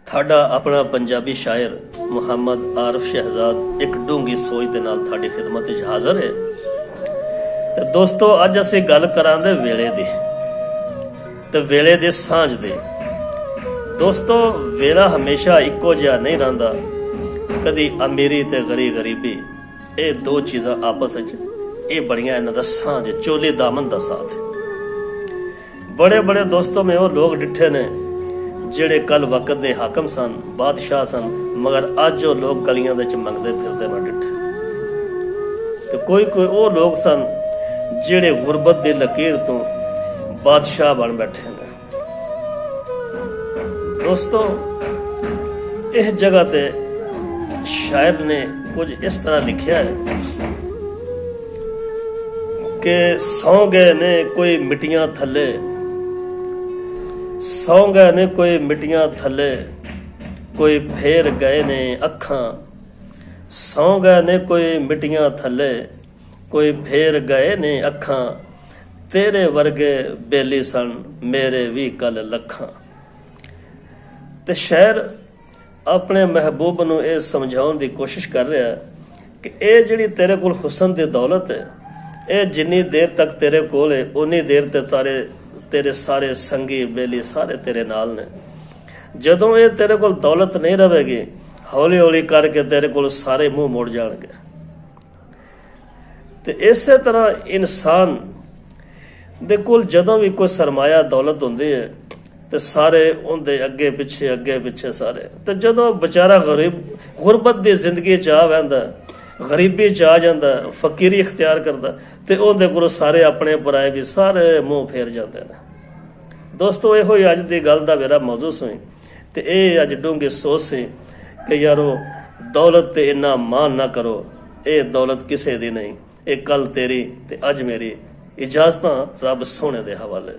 थाड़ा अपना पंजाबी शायर मुहम्मद आरिफ शहजाद एक डूंगी सोच दे नाल थाड़ी खिदमत विच हाज़र है। ते दोस्तों अज असीं गल करांगे वेले दी ते वेले दे सांझ दे। दोस्तों वेला हमेशा इक्को जिहा नहीं रहिंदा, कदी अमीरी ते गरीबी ये दो चीज़ां आपस विच ये बड़ियां इन्हां दा सांझ चोली दामन दा साथ है। बड़े बड़े दोस्तों में वो लोग डिठे ने ਜਿਹੜੇ कल वक्त के हाकम सन बादशाह सन, मगर अज वो लोग गलियां दे विच मंगदे फिरदे मैं डिठे। तो कोई वो लोग सन ਜਿਹੜੇ गुरबत की लकीर तो बादशाह बन बैठे ने। दोस्तों इस जगह ते शायर ने कुछ इस तरह लिखा है कि सौ गए ने कोई मिट्टियां थले, सौ गए ने कोई मिट्टियां थले, कोई फेर गए ने अखां। सौ गए ने कोई मिट्टियां थले, कोई फेर गए ने अखां। तेरे वर्गे बेली सन मेरे भी कल लखां। ते शायर अपने महबूब नूं ये समझाउण दी कोशिश कर रहा है कि ये जिहड़ी तेरे कोल हुसन दी दौलत है, ये जिन्नी देर तक तेरे कोल है उन्नी देर ते तेरे सारे संगी बेली सारे तेरे नाल ने। जदों ये तेरे कोल दौलत नहीं रहेगी, हौली हौली करके तेरे कोल सारे मुंह मुड़ जाएंगे। तो इस तरह इंसान दे कोल जदों भी कोई सरमाया दौलत होंदी है तो सारे उनके अगे पिछे सारे। तो जदों बेचारा गुरबत की जिंदगी च आ बहिंदा, गरीबी च आ जांदा, फकीरी इख्तियार करता, तो उनके कोल सारे अपने पराए भी सारे मुंह फेर जाते हैं। दोस्तों यो अज की गल का मेरा मौजू सी, तो ये अज डूंगी सोच सी कि यारो दौलत ते इन्ना मान ना करो, ये दौलत किसी दी नहीं, ये कल तेरी ते अज मेरी। इजाजत रब सोने दे हवाले।